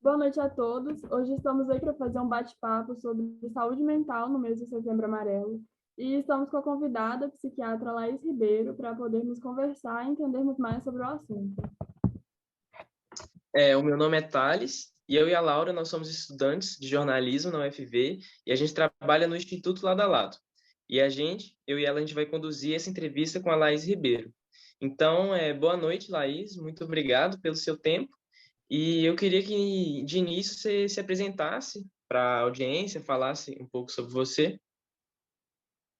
Boa noite a todos. Hoje estamos aqui para fazer um bate-papo sobre saúde mental no mês de Setembro Amarelo. E estamos com a convidada, a psiquiatra Laís Ribeiro, para podermos conversar e entendermos mais sobre o assunto. O meu nome é Thales e eu e a Laura nós somos estudantes de jornalismo na UFV e a gente trabalha no Instituto Lado a Lado. E eu e ela, a gente vai conduzir essa entrevista com a Laís Ribeiro. Então, boa noite, Laís. Muito obrigado pelo seu tempo. E eu queria que, de início, você se apresentasse para a audiência, falasse um pouco sobre você.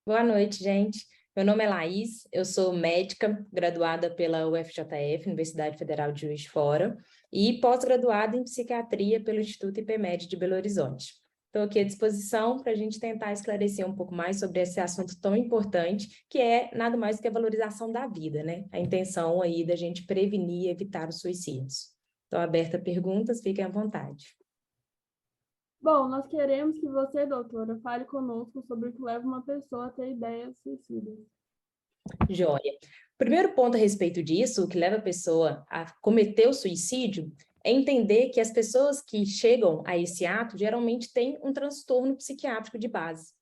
Boa noite, gente. Meu nome é Laís, eu sou médica, graduada pela UFJF, Universidade Federal de Juiz de Fora, e pós-graduada em psiquiatria pelo Instituto IPMED de Belo Horizonte. Estou aqui à disposição para a gente tentar esclarecer um pouco mais sobre esse assunto tão importante, que é nada mais do que a valorização da vida, né? A intenção aí da gente prevenir e evitar os suicídios. Estou aberta a perguntas, fiquem à vontade. Bom, nós queremos que você, doutora, fale conosco sobre o que leva uma pessoa a ter ideias suicidas. Joia. O primeiro ponto a respeito disso, o que leva a pessoa a cometer o suicídio, é entender que as pessoas que chegam a esse ato geralmente têm um transtorno psiquiátrico de base.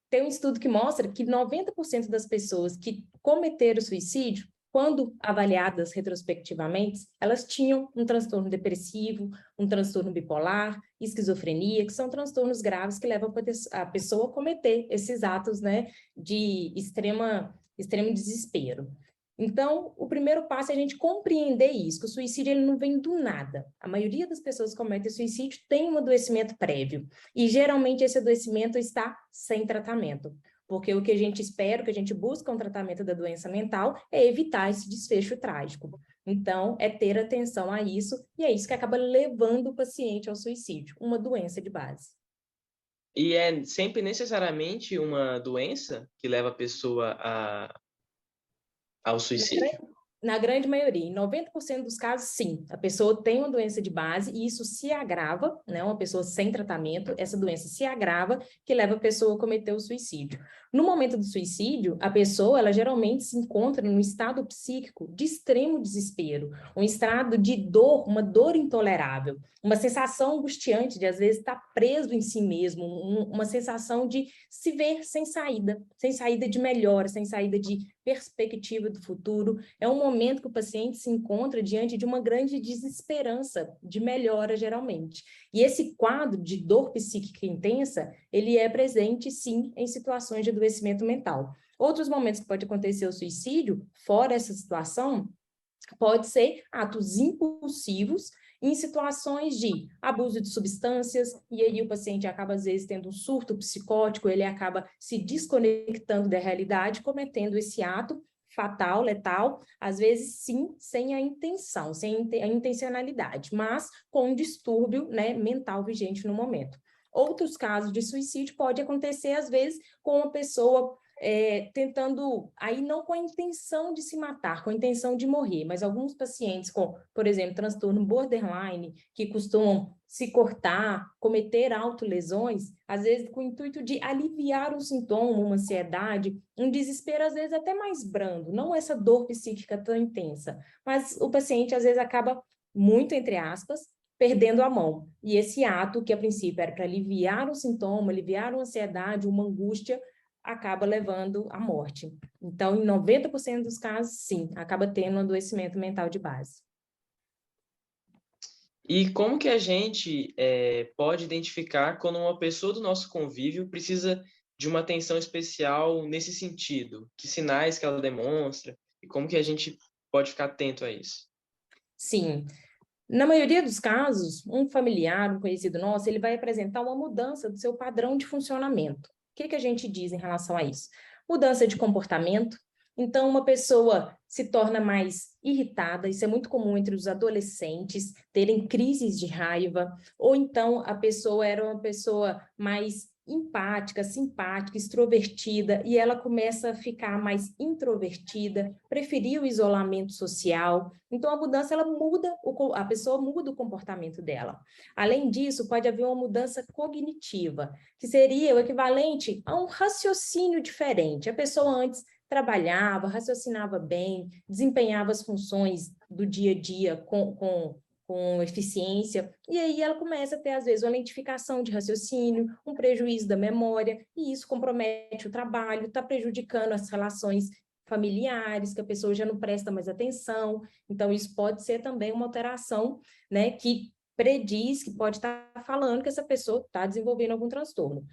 Tem um estudo que mostra que 90% das pessoas que cometeram suicídio, quando avaliadas retrospectivamente, elas tinham um transtorno depressivo, um transtorno bipolar, esquizofrenia, que são transtornos graves que levam a pessoa a cometer esses atos, né, de extremo desespero. Então, o primeiro passo é a gente compreender isso, que o suicídio ele não vem do nada. A maioria das pessoas que cometem suicídio tem um adoecimento prévio, e geralmente esse adoecimento está sem tratamento. Porque o que a gente espera, o que a gente busca um tratamento da doença mental é evitar esse desfecho trágico. Então, é ter atenção a isso, e é isso que acaba levando o paciente ao suicídio, uma doença de base. E é sempre necessariamente uma doença que leva a pessoa ao suicídio? Na grande maioria, em 90% dos casos, sim. A pessoa tem uma doença de base e isso se agrava, né? Uma pessoa sem tratamento, essa doença se agrava, que leva a pessoa a cometer o suicídio. No momento do suicídio, a pessoa, ela geralmente se encontra num estado psíquico de extremo desespero, um estado de dor, uma dor intolerável, uma sensação angustiante de, às vezes, estar preso em si mesmo, uma sensação de se ver sem saída de melhora, sem saída de perspectiva do futuro. É um momento que o paciente se encontra diante de uma grande desesperança de melhora, geralmente. E esse quadro de dor psíquica intensa, ele é presente, sim, em situações de adoecimento mental. Outros momentos que pode acontecer o suicídio, fora essa situação, pode ser atos impulsivos em situações de abuso de substâncias, e aí o paciente acaba, às vezes, tendo um surto psicótico, ele acaba se desconectando da realidade, cometendo esse ato fatal, letal, às vezes, sim, sem a intenção, sem a intencionalidade, mas com um distúrbio, né, mental vigente no momento. Outros casos de suicídio pode acontecer, às vezes, com uma pessoa tentando, aí não com a intenção de se matar, com a intenção de morrer, mas alguns pacientes com, por exemplo, transtorno borderline, que costumam se cortar, cometer autolesões, às vezes com o intuito de aliviar um sintoma, uma ansiedade, um desespero, às vezes até mais brando, não essa dor psíquica tão intensa, mas o paciente, às vezes, acaba muito, entre aspas, perdendo a mão. E esse ato, que a princípio era para aliviar um sintoma, aliviar uma ansiedade, uma angústia, acaba levando à morte. Então, em 90% dos casos, sim, acaba tendo um adoecimento mental de base. E como que a gente pode identificar quando uma pessoa do nosso convívio precisa de uma atenção especial nesse sentido? Que sinais que ela demonstra? E como que a gente pode ficar atento a isso? Sim. Na maioria dos casos, um familiar, um conhecido nosso, ele vai apresentar uma mudança do seu padrão de funcionamento. O que a gente diz em relação a isso? Mudança de comportamento. Então, uma pessoa se torna mais irritada, isso é muito comum entre os adolescentes, terem crises de raiva, ou então a pessoa era uma pessoa mais empática, simpática, extrovertida, e ela começa a ficar mais introvertida, preferir o isolamento social. Então, a mudança, ela muda, a pessoa muda o comportamento dela. Além disso, pode haver uma mudança cognitiva, que seria o equivalente a um raciocínio diferente. A pessoa antes trabalhava, raciocinava bem, desempenhava as funções do dia a dia com com eficiência, e aí ela começa a ter, às vezes, uma lentificação de raciocínio, um prejuízo da memória, e isso compromete o trabalho, está prejudicando as relações familiares, que a pessoa já não presta mais atenção. Então, isso pode ser também uma alteração, né, que prediz, que pode estar falando que essa pessoa está desenvolvendo algum transtorno.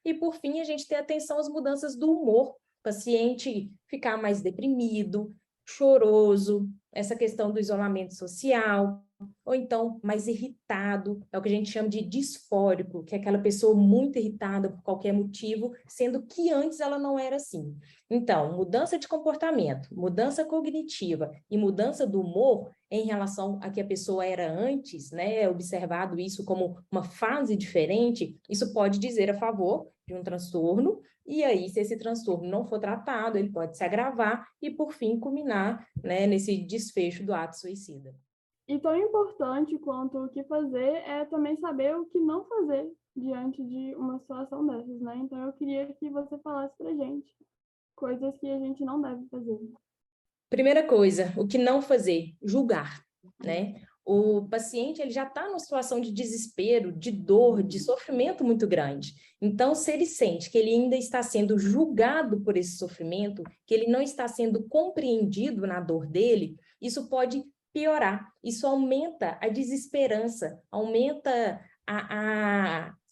E, por fim, a gente tem atenção às mudanças do humor, o paciente ficar mais deprimido, choroso, essa questão do isolamento social, ou então mais irritado, é o que a gente chama de disfórico, que é aquela pessoa muito irritada por qualquer motivo, sendo que antes ela não era assim. Então, mudança de comportamento, mudança cognitiva e mudança do humor em relação a que a pessoa era antes, né, observado isso como uma fase diferente, isso pode dizer a favor de um transtorno, e aí, se esse transtorno não for tratado, ele pode se agravar e, por fim, culminar, né, nesse desfecho do ato suicida. E tão importante quanto o que fazer é também saber o que não fazer diante de uma situação dessas, né? Então, eu queria que você falasse pra gente coisas que a gente não deve fazer. Primeira coisa, o que não fazer? Julgar, né? O paciente ele já está numa situação de desespero, de dor, de sofrimento muito grande. Então, se ele sente que ele ainda está sendo julgado por esse sofrimento, que ele não está sendo compreendido na dor dele, isso pode piorar. Isso aumenta a desesperança, aumenta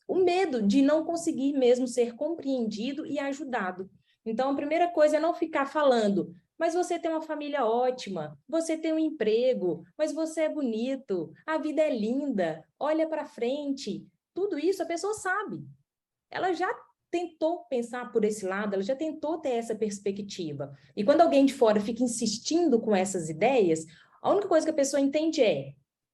o medo de não conseguir mesmo ser compreendido e ajudado. Então, a primeira coisa é não ficar falando: mas você tem uma família ótima, você tem um emprego, mas você é bonito, a vida é linda, olha para frente. Tudo isso a pessoa sabe. Ela já tentou pensar por esse lado, ela já tentou ter essa perspectiva. E quando alguém de fora fica insistindo com essas ideias, a única coisa que a pessoa entende é: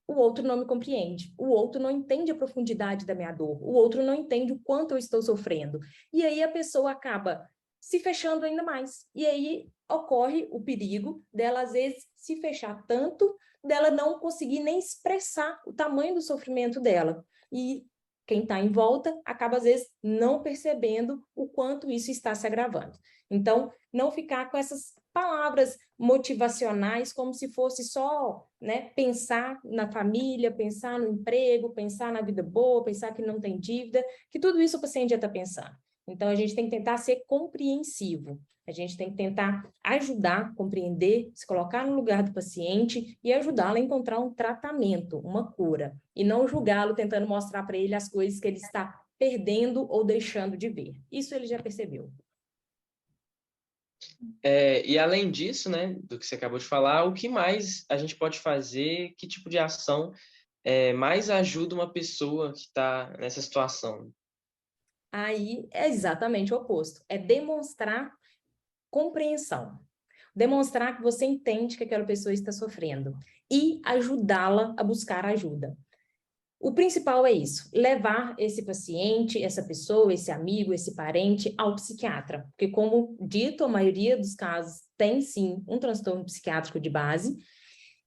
o outro não me compreende, o outro não entende a profundidade da minha dor, o outro não entende o quanto eu estou sofrendo. E aí a pessoa acaba se fechando ainda mais. E aí ocorre o perigo dela, às vezes, se fechar tanto, dela não conseguir nem expressar o tamanho do sofrimento dela. E quem está em volta acaba, às vezes, não percebendo o quanto isso está se agravando. Então, não ficar com essas palavras motivacionais como se fosse só, né, pensar na família, pensar no emprego, pensar na vida boa, pensar que não tem dívida, que tudo isso o paciente já está pensando. Então, a gente tem que tentar ser compreensivo. A gente tem que tentar ajudar, compreender, se colocar no lugar do paciente e ajudá-lo a encontrar um tratamento, uma cura. E não julgá-lo tentando mostrar para ele as coisas que ele está perdendo ou deixando de ver. Isso ele já percebeu. E além disso, né, do que você acabou de falar, o que mais a gente pode fazer? Que tipo de ação mais ajuda uma pessoa que está nessa situação? Aí é exatamente o oposto. É demonstrar compreensão. Demonstrar que você entende que aquela pessoa está sofrendo e ajudá-la a buscar ajuda. O principal é isso, levar esse paciente, essa pessoa, esse amigo, esse parente ao psiquiatra. Porque, como dito, a maioria dos casos tem, sim, um transtorno psiquiátrico de base.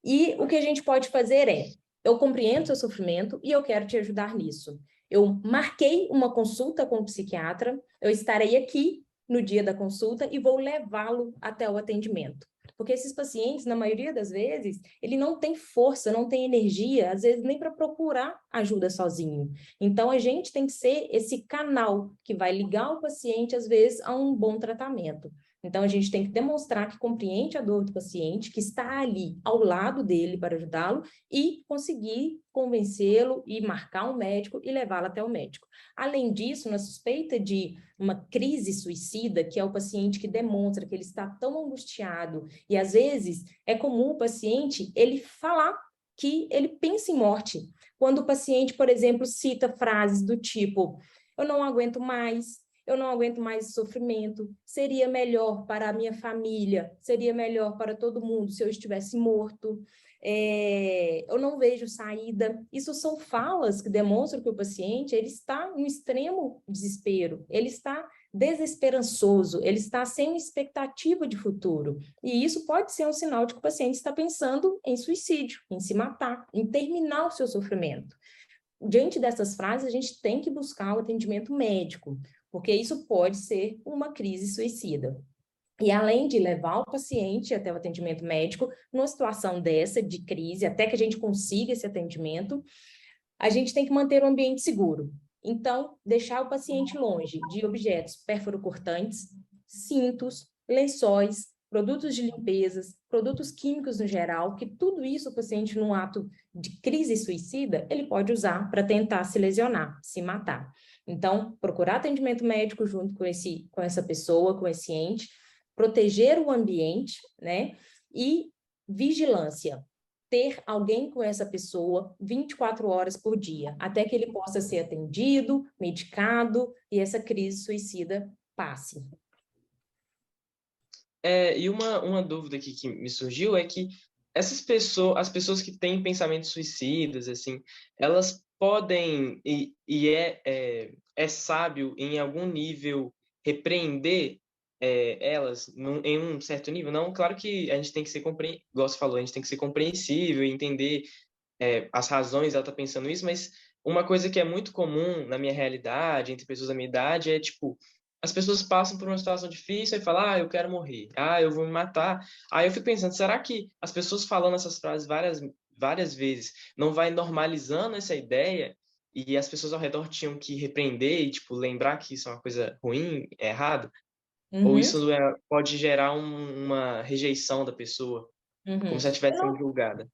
E o que a gente pode fazer é: eu compreendo seu sofrimento e eu quero te ajudar nisso. Eu marquei uma consulta com o psiquiatra, eu estarei aqui no dia da consulta e vou levá-lo até o atendimento. Porque esses pacientes, na maioria das vezes, ele não tem força, não tem energia, às vezes nem para procurar ajuda sozinho. Então, a gente tem que ser esse canal que vai ligar o paciente, às vezes, a um bom tratamento. Então, a gente tem que demonstrar que compreende a dor do paciente, que está ali ao lado dele para ajudá-lo e conseguir convencê-lo e marcar um médico e levá-lo até o médico. Além disso, na suspeita de uma crise suicida, que é o paciente que demonstra que ele está tão angustiado, e às vezes é comum o paciente ele falar que ele pensa em morte. Quando o paciente, por exemplo, cita frases do tipo: eu não aguento mais, eu não aguento mais esse sofrimento, seria melhor para a minha família, seria melhor para todo mundo se eu estivesse morto, eu não vejo saída. Isso são falas que demonstram que o paciente ele está em um extremo desespero, ele está desesperançoso, ele está sem expectativa de futuro. E isso pode ser um sinal de que o paciente está pensando em suicídio, em se matar, em terminar o seu sofrimento. Diante dessas frases, a gente tem que buscar o atendimento médico, porque isso pode ser uma crise suicida. E além de levar o paciente até o atendimento médico, numa situação dessa, de crise, até que a gente consiga esse atendimento, a gente tem que manter o ambiente seguro. Então, deixar o paciente longe de objetos perfuro-cortantes, cintos, lençóis, produtos de limpeza, produtos químicos no geral, que tudo isso o paciente, num ato de crise suicida, ele pode usar para tentar se lesionar, se matar. Então, procurar atendimento médico junto com essa pessoa, com esse ente, proteger o ambiente, né? E vigilância. Ter alguém com essa pessoa 24 horas por dia, até que ele possa ser atendido, medicado e essa crise suicida passe. E uma dúvida aqui que me surgiu é que essas pessoas, as pessoas que têm pensamentos suicidas, assim, elas podem, é sábio em algum nível repreender elas em um certo nível? Não, claro que a gente tem que ser, igual você falou, a gente tem que ser compreensível e entender as razões ela tá pensando isso, mas uma coisa que é muito comum na minha realidade, entre pessoas da minha idade, é tipo, as pessoas passam por uma situação difícil e falam, eu quero morrer, eu vou me matar. Aí eu fico pensando, será que as pessoas falando essas frases várias vezes não vai normalizando essa ideia e as pessoas ao redor tinham que repreender e, tipo, lembrar que isso é uma coisa ruim, é errado? Ou Uhum, isso pode gerar uma rejeição da pessoa, uhum. como se ela estivesse sendo julgada?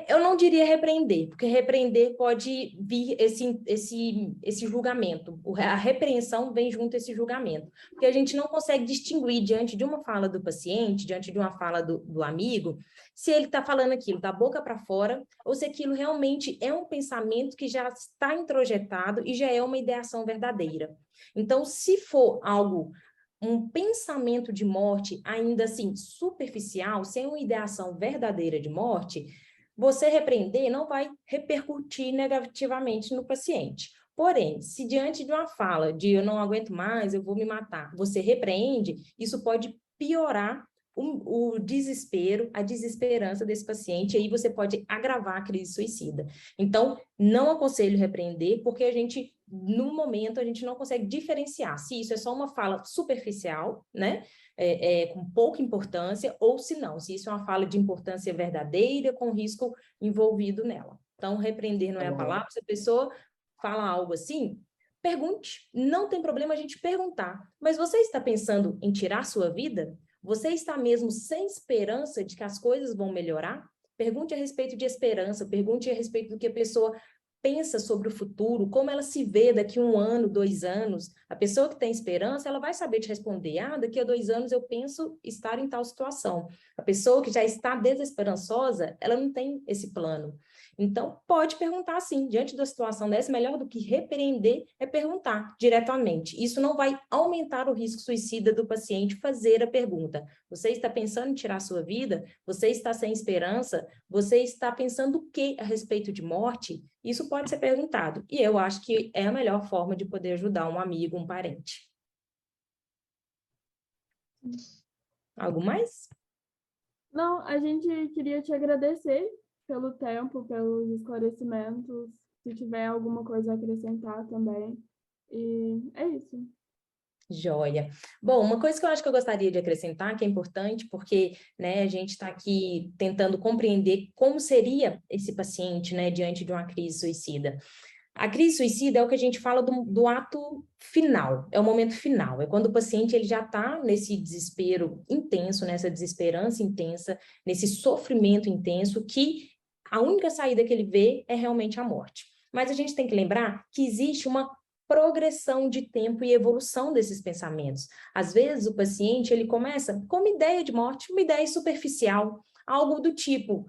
Eu não diria repreender, porque repreender pode vir esse julgamento. A repreensão vem junto a esse julgamento. Porque a gente não consegue distinguir diante de uma fala do paciente, diante de uma fala do amigo, se ele está falando aquilo da boca para fora, ou se aquilo realmente é um pensamento que já está introjetado e já é uma ideação verdadeira. Então, se for algo um pensamento de morte, ainda assim superficial, sem uma ideação verdadeira de morte, você repreender não vai repercutir negativamente no paciente. Porém, se diante de uma fala de eu não aguento mais, eu vou me matar, você repreende, isso pode piorar o desespero, a desesperança desse paciente, e aí você pode agravar a crise suicida. Então, não aconselho repreender, porque no momento, a gente não consegue diferenciar se isso é só uma fala superficial, né? Com pouca importância, ou se não, se isso é uma fala de importância verdadeira, com risco envolvido nela. Então, repreender não é a palavra, se a pessoa fala algo assim, pergunte, não tem problema a gente perguntar, mas você está pensando em tirar sua vida? Você está mesmo sem esperança de que as coisas vão melhorar? Pergunte a respeito de esperança, pergunte a respeito do que a pessoa pensa sobre o futuro, como ela se vê daqui a 1 ano, 2 anos. A pessoa que tem esperança, ela vai saber te responder, daqui a 2 anos eu penso estar em tal situação. A pessoa que já está desesperançosa, ela não tem esse plano. Então, pode perguntar sim, diante da situação dessa, melhor do que repreender é perguntar diretamente. Isso não vai aumentar o risco suicida do paciente fazer a pergunta. Você está pensando em tirar a sua vida? Você está sem esperança? Você está pensando o que a respeito de morte? Isso pode ser perguntado. E eu acho que é a melhor forma de poder ajudar um amigo, um parente. Algo mais? Não, a gente queria te agradecer pelo tempo, pelos esclarecimentos, se tiver alguma coisa a acrescentar também. E é isso. Joia. Bom, uma coisa que eu acho que eu gostaria de acrescentar, que é importante, porque, né, a gente está aqui tentando compreender como seria esse paciente, né, diante de uma crise suicida. A crise suicida é o que a gente fala do ato final, é o momento final, é quando o paciente ele já está nesse desespero intenso, nessa desesperança intensa, nesse sofrimento intenso, que a única saída que ele vê é realmente a morte. Mas a gente tem que lembrar que existe uma progressão de tempo e evolução desses pensamentos. Às vezes o paciente ele começa com uma ideia de morte, uma ideia superficial, algo do tipo,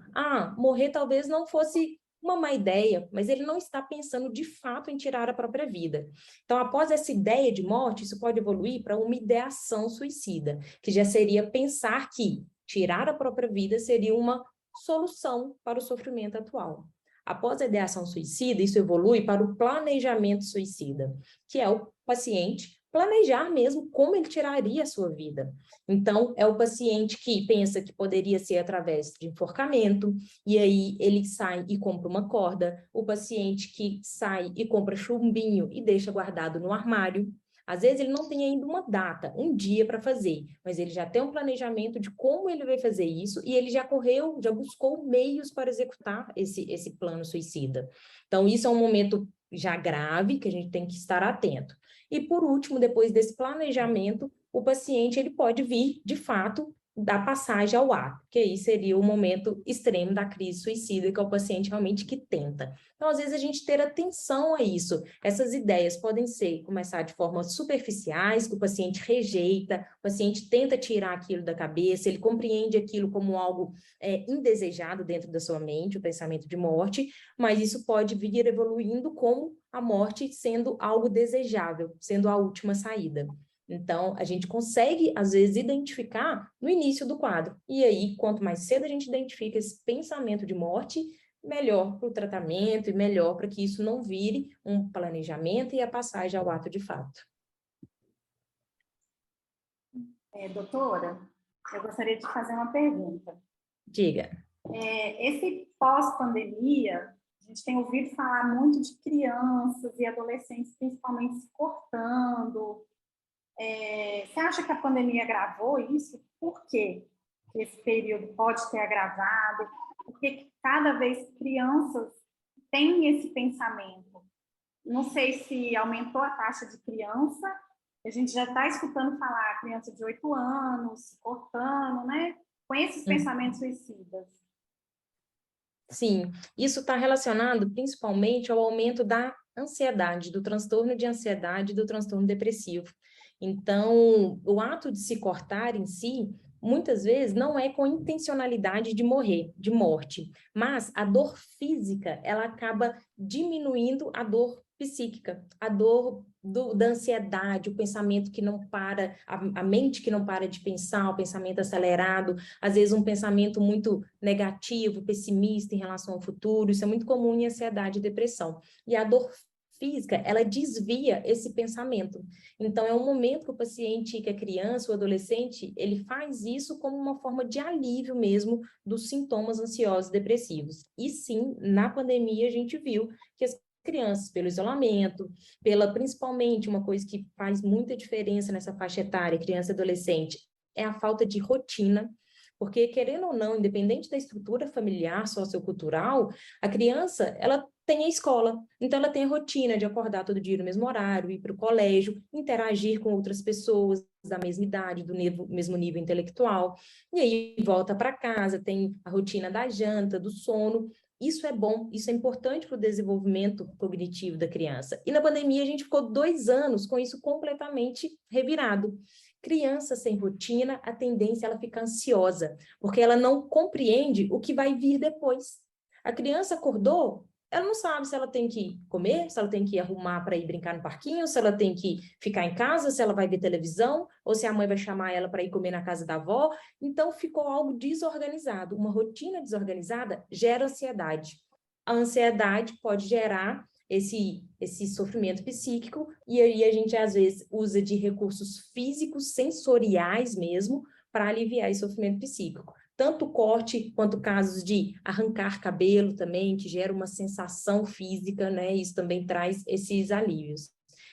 morrer talvez não fosse uma má ideia, mas ele não está pensando de fato em tirar a própria vida. Então, após essa ideia de morte, isso pode evoluir para uma ideação suicida, que já seria pensar que tirar a própria vida seria uma solução para o sofrimento atual. Após a ideação suicida, isso evolui para o planejamento suicida, que é o paciente planejar mesmo como ele tiraria a sua vida. Então, é o paciente que pensa que poderia ser através de enforcamento, e aí ele sai e compra uma corda, o paciente que sai e compra chumbinho e deixa guardado no armário, Às vezes ele não tem ainda uma data, um dia para fazer, mas ele já tem um planejamento de como ele vai fazer isso e ele já correu, já buscou meios para executar esse plano suicida. Então, isso é um momento já grave que a gente tem que estar atento. E, por último, depois desse planejamento, o paciente ele pode vir, de fato, da passagem ao ato, que aí seria o momento extremo da crise suicida, que é o paciente realmente que tenta. Então, às vezes, a gente ter atenção a isso. Essas ideias podem começar de formas superficiais, que o paciente rejeita, o paciente tenta tirar aquilo da cabeça, ele compreende aquilo como algo indesejado dentro da sua mente, o pensamento de morte, mas isso pode vir evoluindo como a morte sendo algo desejável, sendo a última saída. Então, a gente consegue, às vezes, identificar no início do quadro. E aí, quanto mais cedo a gente identifica esse pensamento de morte, melhor para o tratamento e melhor para que isso não vire um planejamento e a passagem ao ato de fato. Doutora, eu gostaria de fazer uma pergunta. Diga. Esse pós-pandemia, a gente tem ouvido falar muito de crianças e adolescentes, principalmente se cortando. Você acha que a pandemia agravou isso? Por quê? Que esse período pode ter agravado? Porque cada vez crianças têm esse pensamento. Não sei se aumentou a taxa de criança, a gente já está escutando falar criança de 8 anos, se cortando, né? Com esses pensamentos suicidas. Sim, isso está relacionado principalmente ao aumento da ansiedade, do transtorno de ansiedade e do transtorno depressivo. Então, o ato de se cortar em si, muitas vezes, não é com intencionalidade de morrer, de morte, mas a dor física, ela acaba diminuindo a dor psíquica, a dor da ansiedade, o pensamento que não para, a mente que não para de pensar, o pensamento acelerado, às vezes um pensamento muito negativo, pessimista em relação ao futuro, isso é muito comum em ansiedade e depressão. E a dor física, ela desvia esse pensamento. Então, é um momento que o paciente, que é criança ou adolescente, ele faz isso como uma forma de alívio mesmo dos sintomas ansiosos e depressivos. E sim, na pandemia a gente viu que as crianças, pelo isolamento, principalmente uma coisa que faz muita diferença nessa faixa etária, criança e adolescente, é a falta de rotina, porque, querendo ou não, independente da estrutura familiar, sociocultural, a criança, ela tem a escola, então ela tem a rotina de acordar todo dia no mesmo horário, ir para o colégio, interagir com outras pessoas da mesma idade, do mesmo nível intelectual, e aí volta para casa, tem a rotina da janta, do sono. Isso é bom, isso é importante para o desenvolvimento cognitivo da criança. E na pandemia a gente ficou 2 anos com isso completamente revirado. Criança sem rotina, a tendência é ela ficar ansiosa, porque ela não compreende o que vai vir depois. A criança acordou, ela não sabe se ela tem que comer, se ela tem que arrumar para ir brincar no parquinho, se ela tem que ficar em casa, se ela vai ver televisão, ou se a mãe vai chamar ela para ir comer na casa da avó. Então, ficou algo desorganizado. Uma rotina desorganizada gera ansiedade. A ansiedade pode gerar esse sofrimento psíquico, e aí a gente, às vezes, usa de recursos físicos, sensoriais mesmo, para aliviar esse sofrimento psíquico. Tanto corte, quanto casos de arrancar cabelo também, que gera uma sensação física, né? Isso também traz esses alívios.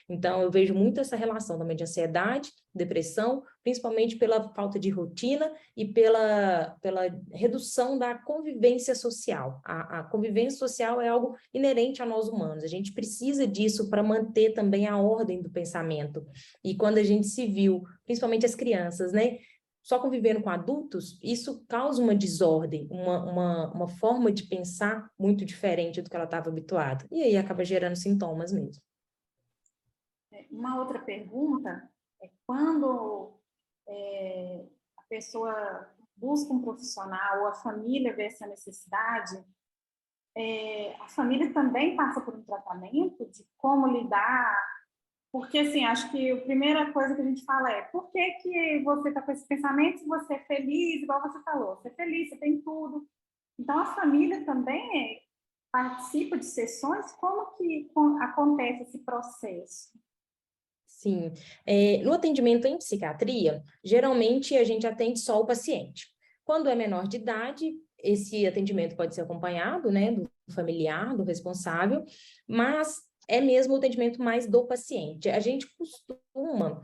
Então, eu vejo muito essa relação também de ansiedade, depressão, principalmente pela falta de rotina e pela redução da convivência social. A convivência social é algo inerente a nós humanos. A gente precisa disso para manter também a ordem do pensamento. E quando a gente se viu, principalmente as crianças, né? Só convivendo com adultos, isso causa uma desordem, uma forma de pensar muito diferente do que ela estava habituada. E aí acaba gerando sintomas mesmo. Uma outra pergunta é quando a pessoa busca um profissional ou a família vê essa necessidade, a família também passa por um tratamento de como lidar. Porque, assim, acho que a primeira coisa que a gente fala é por que você está com esses pensamentos, você é feliz, igual você falou, você é feliz, você tem tudo. Então, a família também participa de sessões, como que acontece esse processo? Sim. No atendimento em psiquiatria, geralmente a gente atende só o paciente. Quando é menor de idade, esse atendimento pode ser acompanhado, né, do familiar, do responsável, mas é mesmo o atendimento mais do paciente. A gente costuma costuma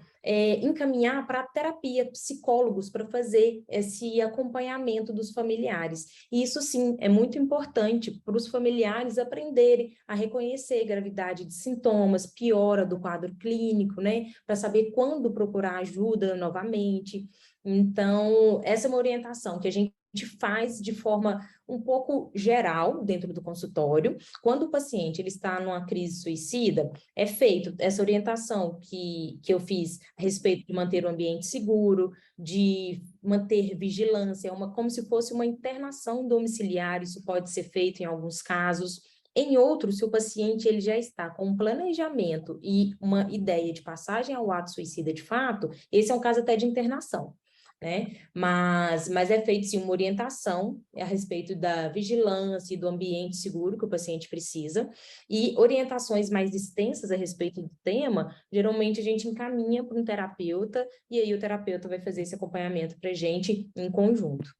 encaminhar para terapia, psicólogos, para fazer esse acompanhamento dos familiares. E isso, sim, é muito importante para os familiares aprenderem a reconhecer gravidade de sintomas, piora do quadro clínico, né? Para saber quando procurar ajuda novamente. Então, essa é uma orientação que a gente faz de forma um pouco geral dentro do consultório. Quando o paciente ele está numa crise suicida, é feito essa orientação que eu fiz a respeito de manter o ambiente seguro, de manter vigilância, como se fosse uma internação domiciliar, isso pode ser feito em alguns casos. Em outros, se o paciente ele já está com um planejamento e uma ideia de passagem ao ato suicida de fato, esse é um caso até de internação, né? Mas é feito sim uma orientação a respeito da vigilância e do ambiente seguro que o paciente precisa, e orientações mais extensas a respeito do tema, geralmente a gente encaminha para um terapeuta, e aí o terapeuta vai fazer esse acompanhamento para a gente em conjunto.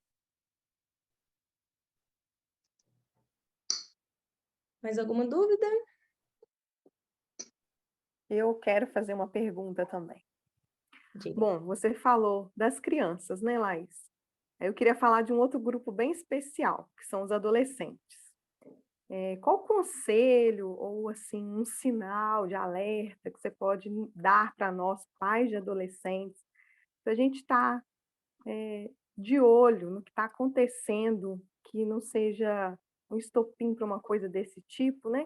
Mais alguma dúvida? Eu quero fazer uma pergunta também. Diga. Bom, você falou das crianças, né, Laís? Eu queria falar de um outro grupo bem especial, que são os adolescentes. Qual conselho ou assim um sinal de alerta que você pode dar para nós, pais de adolescentes, para a gente estar de olho no que está acontecendo, que não seja um estopim para uma coisa desse tipo, né?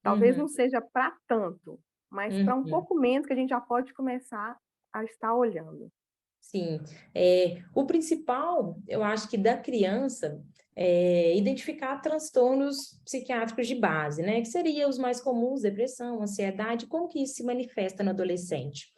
Talvez não seja para tanto, mas para um pouco menos que a gente já pode começar a estar olhando. Sim, o principal, eu acho que da criança, é identificar transtornos psiquiátricos de base, né? Que seriam os mais comuns, depressão, ansiedade, como que isso se manifesta no adolescente?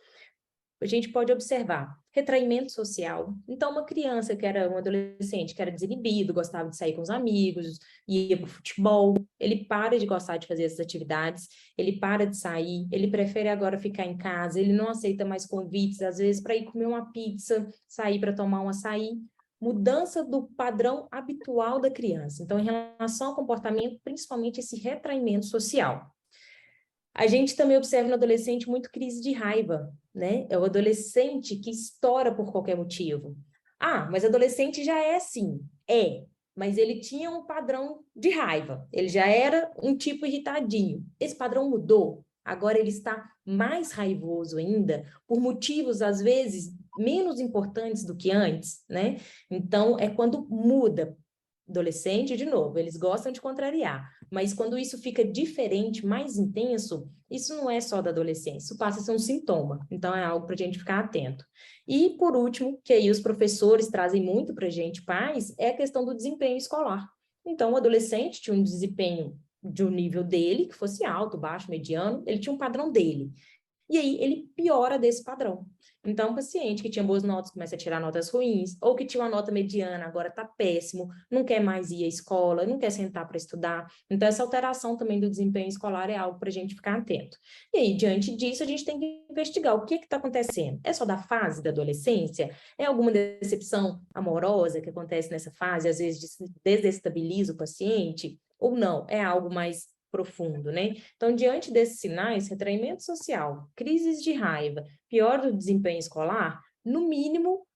A gente pode observar retraimento social. Então, uma criança que era um adolescente que era desinibido, gostava de sair com os amigos, ia para o futebol, ele para de gostar de fazer essas atividades, ele para de sair, ele prefere agora ficar em casa, ele não aceita mais convites, às vezes, para ir comer uma pizza, sair para tomar um açaí. Mudança do padrão habitual da criança. Então, em relação ao comportamento, principalmente esse retraimento social. A gente também observa no adolescente muito crise de raiva, né? É o adolescente que estoura por qualquer motivo. Ah, mas adolescente já é assim. É, mas ele tinha um padrão de raiva. Ele já era um tipo irritadinho. Esse padrão mudou. Agora ele está mais raivoso ainda, por motivos, às vezes, menos importantes do que antes, né? Então, é quando muda. Adolescente, de novo, eles gostam de contrariar, mas quando isso fica diferente, mais intenso, isso não é só da adolescência, isso passa a ser um sintoma, então é algo para a gente ficar atento. E, por último, que aí os professores trazem muito para a gente, pais, é a questão do desempenho escolar. Então, o adolescente tinha um desempenho de um nível dele, que fosse alto, baixo, mediano, ele tinha um padrão dele. E aí ele piora desse padrão. Então, um paciente que tinha boas notas começa a tirar notas ruins, ou que tinha uma nota mediana, agora está péssimo, não quer mais ir à escola, não quer sentar para estudar. Então, essa alteração também do desempenho escolar é algo para a gente ficar atento. E aí, diante disso, a gente tem que investigar o que está acontecendo. É só da fase da adolescência? É alguma decepção amorosa que acontece nessa fase, às vezes desestabiliza o paciente? Ou não? É algo mais profundo, né? Então, diante desses sinais, retraimento social, crises de raiva, pior do desempenho escolar, no mínimo,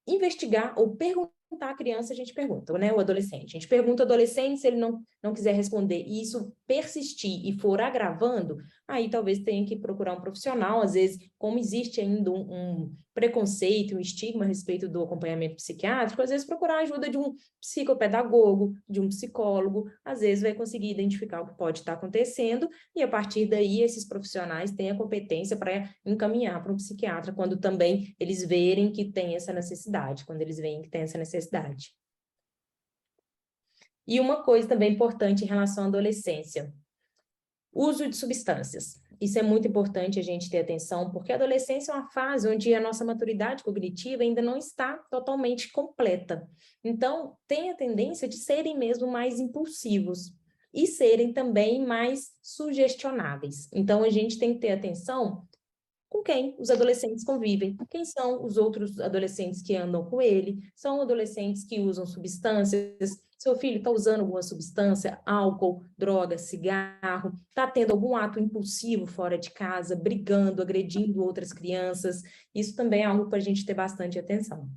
investigar ou perguntar à criança, a gente pergunta, né? O adolescente. A gente pergunta ao adolescente, se ele não quiser responder e isso persistir e for agravando, aí talvez tenha que procurar um profissional. Às vezes, como existe ainda um preconceito, um estigma a respeito do acompanhamento psiquiátrico, às vezes procurar a ajuda de um psicopedagogo, de um psicólogo, às vezes vai conseguir identificar o que pode estar acontecendo e a partir daí esses profissionais têm a competência para encaminhar para um psiquiatra quando também eles verem que tem essa necessidade, quando eles veem que tem essa necessidade. E uma coisa também importante em relação à adolescência, uso de substâncias. Isso é muito importante a gente ter atenção, porque a adolescência é uma fase onde a nossa maturidade cognitiva ainda não está totalmente completa. Então, tem a tendência de serem mesmo mais impulsivos e serem também mais sugestionáveis. Então, a gente tem que ter atenção com quem os adolescentes convivem. Quem são os outros adolescentes que andam com ele? São adolescentes que usam substâncias, Seu filho está usando alguma substância, álcool, droga, cigarro, está tendo algum ato impulsivo fora de casa, brigando, agredindo outras crianças. Isso também é algo para a gente ter bastante atenção.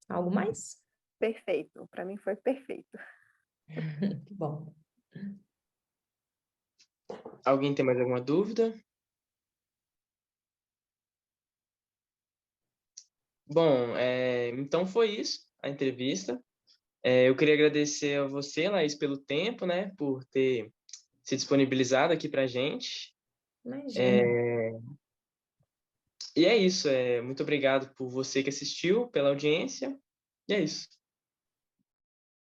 Algo mais? Perfeito, para mim foi perfeito. Que bom. Alguém tem mais alguma dúvida? Bom, então foi isso, a entrevista. Eu queria agradecer a você, Laís, pelo tempo, né, por ter se disponibilizado aqui para a gente. Imagina. E é isso, muito obrigado por você que assistiu, pela audiência, e é isso.